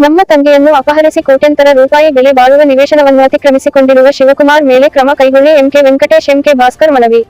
ನಮ್ಮ ತಂದೆಯನ್ನು ಅಪಹರಿಸಿ ಕೋಟ್ಯಂತರ ರೂಪಾಯಿ ಬೆಲೆ ಬಾಳುವ ನಿವೇಶನವನ್ನು ಅತಿಕ್ರಮಿಸಿಕೊಂಡಿರುವ ಶಿವಕುಮಾರ್ ಮೇಲೆ ಕ್ರಮ ಕೈಗೊಳ್ಳಿ ಎಂಕೆ ವೆಂಕಟೇಶ್ ಎಂಕೆ ಭಾಸ್ಕರ್ ಮನವಿ.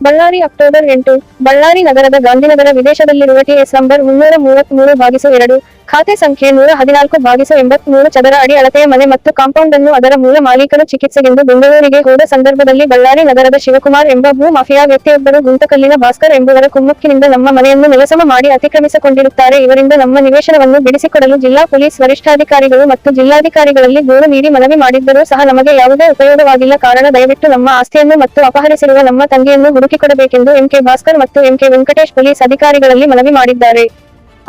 ಬಳ್ಳಾರಿ ಅಕ್ಟೋಬರ್ 8. ಬಳ್ಳಾರಿ ನಗರದ ಗಾಂಧಿನಗರ ವಿದೇಶದಲ್ಲಿರುವ ಟಿಎಸ್ ನಂಬರ್ 333/2 ಖಾತೆ ಸಂಖ್ಯೆ 114/83 ಚದರ ಅಡಿ ಅಳತೆಯ ಮನೆ ಮತ್ತು ಕಾಂಪೌಂಡ್ ಅನ್ನು ಅದರ ಮೂಲ ಮಾಲೀಕನು ಚಿಕಿತ್ಸೆಗೆಂದು ಬೆಂಗಳೂರಿಗೆ ಹೋದ ಸಂದರ್ಭದಲ್ಲಿ ಬಳ್ಳಾರಿ ನಗರದ ಶಿವಕುಮಾರ್ ಎಂಬ ಭೂ ಮಾಫಿಯಾ ವ್ಯಕ್ತಿಯೊಬ್ಬರು ಗುಂತಕಲ್ಲಿನ ಭಾಸ್ಕರ್ ಎಂಬುವರ ಕುಮ್ಮಕ್ಕಿನಿಂದ ನಮ್ಮ ಮನೆಯನ್ನು ನೆಲಸಮ ಮಾಡಿ ಅತಿಕ್ರಮಿಸಿಕೊಂಡಿರುತ್ತಾರೆ. ಇವರಿಂದ ನಮ್ಮ ನಿವೇಶನವನ್ನು ಬಿಡಿಸಿಕೊಡಲು ಜಿಲ್ಲಾ ಪೊಲೀಸ್ ವರಿಷ್ಠಾಧಿಕಾರಿಗಳು ಮತ್ತು ಜಿಲ್ಲಾಧಿಕಾರಿಗಳಲ್ಲಿ ದೂರು ನೀಡಿ ಮನವಿ ಮಾಡಿದ್ದರೂ ಸಹ ನಮಗೆ ಯಾವುದೇ ಉಪಯೋಗವಾಗಿಲ್ಲ. ಕಾರಣ ದಯವಿಟ್ಟು ನಮ್ಮ ಆಸ್ತಿಯನ್ನು ಮತ್ತು ಅಪಹರಿಸಿರುವ ನಮ್ಮ ತಂಗಿಯನ್ನು ಹುಡುಕಿಕೊಡಬೇಕೆಂದು ಎಂಕೆ ಭಾಸ್ಕರ್ ಮತ್ತು ಎಂಕೆ ವೆಂಕಟೇಶ್ ಪೊಲೀಸ್ ಅಧಿಕಾರಿಗಳಲ್ಲಿ ಮನವಿ ಮಾಡಿದ್ದಾರೆ.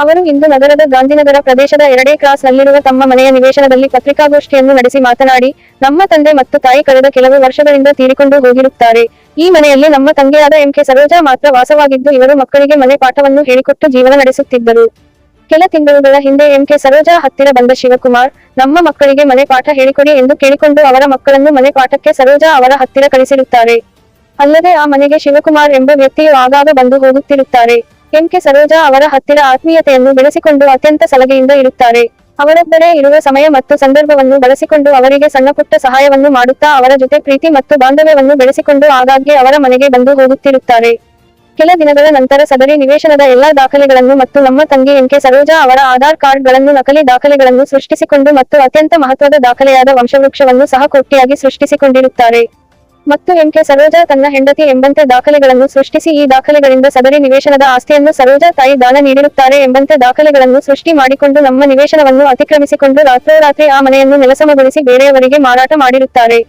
ಅವರು ಇಂದು ನಗರದ ಗಾಂಧಿನಗರ ಪ್ರದೇಶದ 2 ಕ್ರಾಸ್ ನಲ್ಲಿರುವ ತಮ್ಮ ಮನೆಯ ನಿವೇಶನದಲ್ಲಿ ಪತ್ರಿಕಾಗೋಷ್ಠಿಯನ್ನು ನಡೆಸಿ ಮಾತನಾಡಿ, ನಮ್ಮ ತಂದೆ ಮತ್ತು ತಾಯಿ ಕಳೆದ ಕೆಲವು ವರ್ಷಗಳಿಂದ ತೀರಿಕೊಂಡು ಹೋಗಿರುತ್ತಾರೆ. ಈ ಮನೆಯಲ್ಲಿ ನಮ್ಮ ತಂಗಿಯಾದ ಎಂಕೆ ಸರೋಜಾ ಮಾತ್ರ ವಾಸವಾಗಿದ್ದು ಇವರು ಮಕ್ಕಳಿಗೆ ಮನೆ ಪಾಠವನ್ನು ಹೇಳಿಕೊಟ್ಟು ಜೀವನ ನಡೆಸುತ್ತಿದ್ದರು. ಕೆಲ ತಿಂಗಳುಗಳ ಹಿಂದೆ ಎಂಕೆ ಸರೋಜಾ ಹತ್ತಿರ ಬಂದ ಶಿವಕುಮಾರ್, ನಮ್ಮ ಮಕ್ಕಳಿಗೆ ಮನೆ ಪಾಠ ಹೇಳಿಕೊಡಿ ಎಂದು ಕೇಳಿಕೊಂಡು ಅವರ ಮಕ್ಕಳನ್ನು ಮನೆ ಪಾಠಕ್ಕೆ ಸರೋಜಾ ಅವರ ಹತ್ತಿರ ಕಳಿಸಿರುತ್ತಾರೆ. ಅಲ್ಲದೆ ಆ ಮನೆಗೆ ಶಿವಕುಮಾರ್ ಎಂಬ ವ್ಯಕ್ತಿಯು ಆಗಾಗ ಬಂದು ಹೋಗುತ್ತಿರುತ್ತಾರೆ. ಎಂಕೆ ಸರೋಜಾ ಅವರ ಹತ್ತಿರ ಆತ್ಮೀಯತೆಯನ್ನು ಬೆಳೆಸಿಕೊಂಡು ಅತ್ಯಂತ ಸಲಹೆಯಿಂದ ಇರುತ್ತಾರೆ. ಅವರೊಬ್ಬರೇ ಇರುವ ಸಮಯ ಮತ್ತು ಸಂದರ್ಭವನ್ನು ಬಳಸಿಕೊಂಡು ಅವರಿಗೆ ಸಣ್ಣಪುಟ್ಟ ಸಹಾಯವನ್ನು ಮಾಡುತ್ತಾ ಅವರ ಜೊತೆ ಪ್ರೀತಿ ಮತ್ತು ಬಾಂಧವ್ಯವನ್ನು ಬೆಳೆಸಿಕೊಂಡು ಆಗಾಗ್ಗೆ ಅವರ ಮನೆಗೆ ಬಂದು ಹೋಗುತ್ತಿರುತ್ತಾರೆ. ಕೆಲ ದಿನಗಳ ನಂತರ ಸದರಿ ನಿವೇಶನದ ಎಲ್ಲಾ ದಾಖಲೆಗಳನ್ನು ಮತ್ತು ನಮ್ಮ ತಂಗಿ ಎಂಕೆ ಸರೋಜಾ ಅವರ ಆಧಾರ್ ಕಾರ್ಡ್ಗಳನ್ನು ನಕಲಿ ದಾಖಲೆಗಳನ್ನು ಸೃಷ್ಟಿಸಿಕೊಂಡು ಮತ್ತು ಅತ್ಯಂತ ಮಹತ್ವದ ದಾಖಲೆಯಾದ ವಂಶವೃಕ್ಷವನ್ನು ಸಹ ಕೊಟ್ಟಿಯಾಗಿ ಸೃಷ್ಟಿಸಿಕೊಂಡಿರುತ್ತಾರೆ. ಮತ್ತು ಎಂಕೆ ಸರೋಜಾ ತನ್ನ ಹೆಂಡತಿ ಎಂಬಂತೆ ದಾಖಲೆಗಳನ್ನು ಸೃಷ್ಟಿಸಿ ಈ ದಾಖಲೆಗಳಿಂದ ಸದರಿ ನಿವೇಶನದ ಆಸ್ತಿಯನ್ನು ಸರೋಜಾ ತಾಯಿ ದಾನ ನೀಡಿರುತ್ತಾರೆ ಎಂಬಂತೆ ದಾಖಲೆಗಳನ್ನು ಸೃಷ್ಟಿ ಮಾಡಿಕೊಂಡು ನಮ್ಮ ನಿವೇಶನವನ್ನು ಅತಿಕ್ರಮಿಸಿಕೊಂಡು ರಾತ್ರೋರಾತ್ರಿ ಆ ಮನೆಯನ್ನು ನೆಲಸಮಗೊಳಿಸಿ ಬೇರೆಯವರಿಗೆ ಮಾರಾಟ ಮಾಡಿರುತ್ತಾರೆ.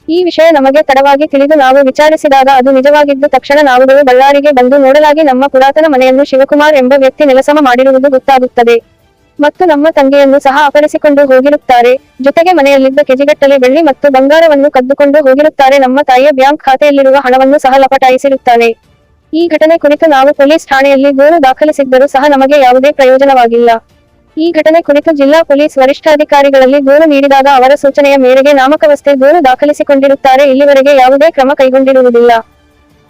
ಈ ವಿಷಯ ನಮಗೆ ತಡವಾಗಿ ತಿಳಿದು ನಾವು ವಿಚಾರಿಸಿದಾಗ ಅದು ನಿಜವಾಗಿದ್ದು ತಕ್ಷಣ ನಾವುಗಳು ಬಳ್ಳಾರಿಗೆ ಬಂದು ನೋಡಲಾಗಿ ನಮ್ಮ ಪುರಾತನ ಮನೆಯನ್ನು ಶಿವಕುಮಾರ್ ಎಂಬ ವ್ಯಕ್ತಿ ನೆಲಸಮ ಮಾಡಿರುವುದು ಗೊತ್ತಾಗುತ್ತದೆ. ಮತ್ತು ನಮ್ಮ ತಂಗಿಯನ್ನು ಸಹ ಅಪಹರಿಸಿಕೊಂಡು ಹೋಗಿರುತ್ತಾರೆ. ಜೊತೆಗೆ ಮನೆಯಲ್ಲಿದ್ದ ಕೆಜಿಗಟ್ಟಲೆ ಬೆಳ್ಳಿ ಮತ್ತು ಬಂಗಾರವನ್ನು ಕದ್ದುಕೊಂಡು ಹೋಗಿರುತ್ತಾರೆ. ನಮ್ಮ ತಾಯಿಯ ಬ್ಯಾಂಕ್ ಖಾತೆಯಲ್ಲಿರುವ ಹಣವನ್ನು ಸಹ ಲಪಟಾಯಿಸಿರುತ್ತಾನೆ. ಈ ಘಟನೆ ಕುರಿತು ನಾವು ಪೊಲೀಸ್ ಠಾಣೆಯಲ್ಲಿ ದೂರು ದಾಖಲಿಸಿದ್ದರೂ ಸಹ ನಮಗೆ ಯಾವುದೇ ಪ್ರಯೋಜನವಾಗಿಲ್ಲ. ಈ ಘಟನೆ ಕುರಿತು ಜಿಲ್ಲಾ ಪೊಲೀಸ್ ವರಿಷ್ಠಾಧಿಕಾರಿಗಳಲ್ಲಿ ದೂರು ನೀಡಿದಾಗ ಅವರ ಸೂಚನೆಯ ಮೇರೆಗೆ ನಾಮಕವಷ್ಟೇ ದೂರು ದಾಖಲಿಸಿಕೊಂಡಿರುತ್ತಾರೆ. ಇಲ್ಲಿವರೆಗೆ ಯಾವುದೇ ಕ್ರಮ ಕೈಗೊಂಡಿರುವುದಿಲ್ಲ.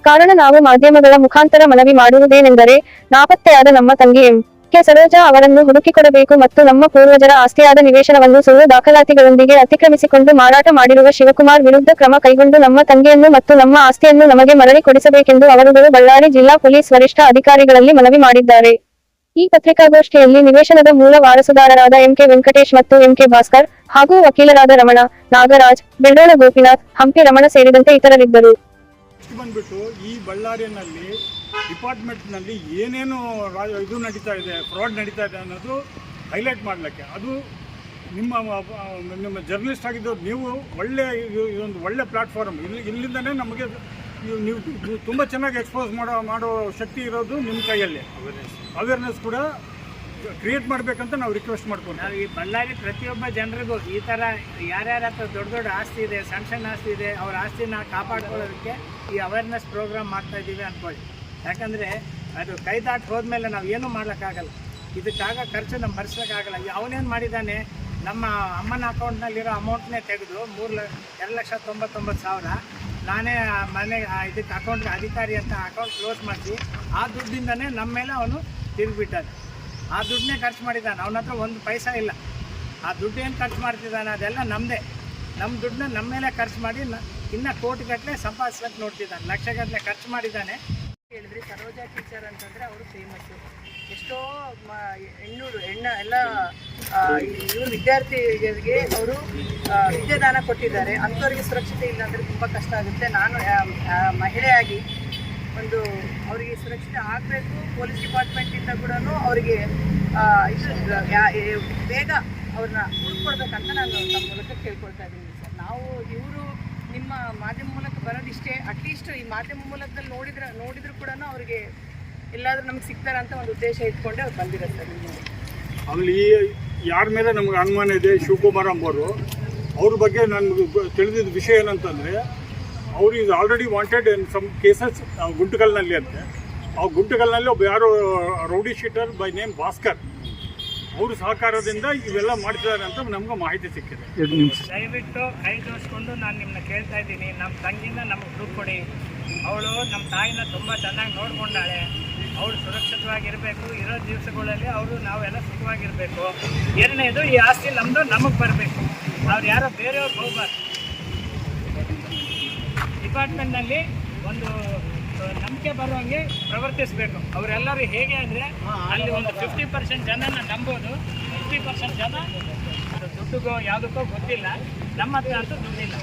ಕಾರಣ ನಾವು ಮಾಧ್ಯಮಗಳ ಮುಖಾಂತರ ಮನವಿ ಮಾಡುವುದೇನೆಂದರೆ, ನಾಪತ್ತೆಯಾದ ನಮ್ಮ ತಂಗಿ ಎಂಕೆ ಸರೋಜಾ ಅವರನ್ನು ಹುಡುಕಿಕೊಡಬೇಕು ಮತ್ತು ನಮ್ಮ ಪೂರ್ವಜರ ಆಸ್ತಿಯಾದ ನಿವೇಶನವನ್ನು ಸುಳ್ಳು ದಾಖಲಾತಿಗಳೊಂದಿಗೆ ಅತಿಕ್ರಮಿಸಿಕೊಂಡು ಮಾರಾಟ ಮಾಡಿರುವ ಶಿವಕುಮಾರ್ ವಿರುದ್ಧ ಕ್ರಮ ಕೈಗೊಂಡು ನಮ್ಮ ತಂಗಿಯನ್ನು ಮತ್ತು ನಮ್ಮ ಆಸ್ತಿಯನ್ನು ನಮಗೆ ಮರಳಿ ಕೊಡಿಸಬೇಕೆಂದು ಅವರುಗಳು ಬಳ್ಳಾರಿ ಜಿಲ್ಲಾ ಪೊಲೀಸ್ ವರಿಷ್ಠ ಅಧಿಕಾರಿಗಳಲ್ಲಿ ಮನವಿ ಮಾಡಿದ್ದಾರೆ. ಈ ಪತ್ರಿಕಾಗೋಷ್ಠಿಯಲ್ಲಿ ನಿವೇಶನದ ಮೂಲ ವಾರಸುದಾರರಾದ ಎಂಕೆ ವೆಂಕಟೇಶ್ ಮತ್ತು ಎಂಕೆ ಭಾಸ್ಕರ್ ಹಾಗೂ ವಕೀಲರಾದ ರಮಣ, ನಾಗರಾಜ್, ಬೆಳ್ಳೋಳ ಗೋಪಿನಾಥ್, ಹಂಪಿ ರಮಣ ಸೇರಿದಂತೆ ಇತರರಿದ್ದರು. ಬಂದ್ಬಿಟ್ಟು ಈ ಬಳ್ಳಾರಿಯಲ್ಲಿ ಡಿಪಾರ್ಟ್ಮೆಂಟ್ನಲ್ಲಿ ಏನೇನು ಇದು ನಡೀತಾ ಇದೆ, ಫ್ರಾಡ್ ನಡೀತಾ ಇದೆ ಅನ್ನೋದು ಹೈಲೈಟ್ ಮಾಡಲಿಕ್ಕೆ, ಅದು ನಿಮ್ಮ ಜರ್ನಲಿಸ್ಟ್ ಆಗಿದ್ದು ನೀವು ಇದೊಂದು ಒಳ್ಳೆ ಪ್ಲಾಟ್ಫಾರ್ಮ್. ಇಲ್ಲಿಂದನೇ ನಮಗೆ ನೀವು ತುಂಬ ಚೆನ್ನಾಗಿ ಎಕ್ಸ್ಪೋಸ್ ಮಾಡೋ ಶಕ್ತಿ ಇರೋದು ನಿಮ್ಮ ಕೈಯಲ್ಲಿ. ಅವೇರ್ನೆಸ್ ಕೂಡ ಕ್ರಿಯೇಟ್ ಮಾಡಬೇಕಂತ ನಾವು ರಿಕ್ವೆಸ್ಟ್ ಮಾಡ್ಕೊಂಡು, ನಾವು ಈ ಬಳ್ಳಾರಿ ಪ್ರತಿಯೊಬ್ಬ ಜನರಿಗೂ ಈ ಥರ ಯಾರ್ಯಾರ ಹತ್ರ ದೊಡ್ಡ ದೊಡ್ಡ ಆಸ್ತಿ ಇದೆ, ಸಣ್ಣ ಸಣ್ಣ ಆಸ್ತಿ ಇದೆ, ಅವ್ರ ಆಸ್ತಿನ ಕಾಪಾಡ್ಕೊಳ್ಳೋದಕ್ಕೆ ಈ ಅವೇರ್ನೆಸ್ ಪ್ರೋಗ್ರಾಮ್ ಮಾಡ್ತಾಯಿದ್ದೀವಿ ಅಂದ್ಕೊಳ್ಳಿ. ಯಾಕಂದರೆ ಅದು ಕೈ ದಾಟಿ ಹೋದ್ಮೇಲೆ ನಾವು ಏನೂ ಮಾಡೋಕ್ಕಾಗಲ್ಲ. ಇದಕ್ಕಾಗ ಖರ್ಚು ನಮ್ಮ ಭರಿಸೋಕ್ಕಾಗಲ್ಲ. ಅವನೇನು ಮಾಡಿದ್ದಾನೆ, ನಮ್ಮ ಅಮ್ಮನ ಅಕೌಂಟ್ನಲ್ಲಿರೋ ಅಮೌಂಟ್ನೇ ತೆಗೆದು 2,99,000 ನಾನೇ ಮನೆ ಇದಕ್ಕೆ ಅಕೌಂಟ್ಗೆ ಅಧಿಕಾರಿ ಅಂತ ಅಕೌಂಟ್ ಕ್ಲೋಸ್ ಮಾಡಿಸಿ ಆ ದುಡ್ಡಿಂದನೇ ನಮ್ಮ ಮೇಲೆ ಅವನು ತಿರುಗಿಬಿಟ್ಟಾನೆ. ಆ ದುಡ್ಡನ್ನೇ ಖರ್ಚು ಮಾಡಿದ್ದಾನೆ. ಅವನ ಹತ್ರ ಒಂದು ಪೈಸಾ ಇಲ್ಲ. ಆ ದುಡ್ಡು ಏನು ಖರ್ಚು ಮಾಡ್ತಿದ್ದಾನೆ ಅದೆಲ್ಲ ನಮ್ಮದೇ. ನಮ್ಮ ದುಡ್ಡನ್ನ ನಮ್ಮ ಮೇಲೆ ಖರ್ಚು ಮಾಡಿ ಇನ್ನೂ ಕೋಟಿಗಟ್ಟಲೆ ಸಂಪಾದಿಸೋಕ್ಕೆ ನೋಡ್ತಿದ್ದಾನೆ. ಲಕ್ಷಗಟ್ಟಲೆ ಖರ್ಚು ಮಾಡಿದ್ದಾನೆ. ಹೇಳಿದ್ರಿ ಸರೋಜಾ ಟೀಚರ್ ಅಂತಂದರೆ ಅವರು ಫೇಮಸ್ಸು. ಎಷ್ಟೋ ಎಲ್ಲ ಇವರು ವಿದ್ಯಾರ್ಥಿಗಳಿಗೆ ಅವರು ವಿದ್ಯಾದಾನ ಕೊಟ್ಟಿದ್ದಾರೆ. ಅಂಥವ್ರಿಗೆ ಸುರಕ್ಷತೆ ಇಲ್ಲ ಅಂದರೆ ತುಂಬ ಕಷ್ಟ ಆಗುತ್ತೆ. ನಾನು ಮಹಿಳೆಯಾಗಿ ಒಂದು ಅವರಿಗೆ ಸುರಕ್ಷತೆ ಆಗಬೇಕು. ಪೊಲೀಸ್ ಡಿಪಾರ್ಟ್ಮೆಂಟಿಂದ ಕೂಡ ಅವರಿಗೆ ಬೇಗ ಅವ್ರನ್ನ ಹುಡುಕೊಡ್ಬೇಕಂತ ನಾನು ನಮ್ಮ ಮೂಲಕ ಕೇಳ್ಕೊಳ್ತಾ ಇದ್ದೀನಿ ಸರ್. ನಾವು ಇವರು ನಿಮ್ಮ ಮಾಧ್ಯಮ ಮೂಲಕ ಬರೋದಿಷ್ಟೇ. ಅಟ್ಲೀಸ್ಟ್ ಈ ಮಾಧ್ಯಮ ಮೂಲಕದಲ್ಲಿ ನೋಡಿದ್ರು ಕೂಡ ಅವರಿಗೆ ಎಲ್ಲಾದರೂ ನಮ್ಗೆ ಸಿಗ್ತಾರ ಅಂತ ಒಂದು ಉದ್ದೇಶ ಇಟ್ಕೊಂಡೆ ಅವ್ರು ಬಂದಿರೋದು ಸರ್. ಅಲ್ಲಿ ಯಾರ ಮೇಲೆ ನಮ್ಗೆ ಅನುಮಾನ ಇದೆ, ಶಿವಕುಮಾರ್ ಅಂಬೋರು, ಅವ್ರ ಬಗ್ಗೆ ನನಗೆ ತಿಳಿದಿದ್ದ ವಿಷಯ ಏನಂತಂದರೆ, ಅವರು ಇದು already wanted in some cases ಗುಂಟಕಲ್ನಲ್ಲಿ ಅಂತೆ. ಆ ಗುಂಟಕಲ್ನಲ್ಲಿ ಒಬ್ಬ ಯಾರೋ rowdy sheeter by name Bhaskar ಅವ್ರ ಸಹಕಾರದಿಂದ ಇವೆಲ್ಲ ಮಾಡ್ತಿದ್ದಾರೆ ಅಂತ ನಮ್ಗೆ ಮಾಹಿತಿ ಸಿಕ್ಕಿದೆ. ದಯವಿಟ್ಟು ಕೈ ಜೋಡಿಸ್ಕೊಂಡು ನಾನು ನಿಮ್ಮನ್ನ ಕೇಳ್ತಾ ಇದ್ದೀನಿ, ನಮ್ಮ ತಂಗಿನ ನಮಗೆ ದುಡ್ಡು ಕೊಡಿ. ಅವಳು ನಮ್ಮ ತಾಯಿನ ತುಂಬ ಚೆನ್ನಾಗಿ ನೋಡ್ಕೊಂಡಾಳೆ. ಅವರು ಸುರಕ್ಷಿತವಾಗಿರಬೇಕು, ಇರೋ ದಿವಸಗಳಲ್ಲಿ ಅವರು ನಾವೆಲ್ಲ ಸುಖವಾಗಿರಬೇಕು. ಎರಡನೇದು, ಈ ಆಸ್ತಿ ನಮ್ಮದು, ನಮಗೆ ಬರಬೇಕು, ಅವ್ರು ಯಾರೋ ಬೇರೆಯವ್ರಿಗೆ ಹೋಗ್ಬಾರ್ದು. ಡಿಪಾರ್ಟ್ಮೆಂಟ್ನಲ್ಲಿ ಒಂದು ನಂಬಿಕೆ ಬರುವಂಗೆ ಪ್ರವರ್ತಿಸಬೇಕು. ಅವರೆಲ್ಲರೂ ಹೇಗೆ ಅಂದರೆ, ಅಲ್ಲಿ ಒಂದು 50% ಜನನ ನಂಬೋದು, 50% ಜನ ದುಡ್ಡಿಗೋ ಯಾವುದಕ್ಕೋ ಗೊತ್ತಿಲ್ಲ. ನಮ್ಮ ಹತ್ರ ಅಂತೂ ದುಡ್ಡಿಲ್ಲ.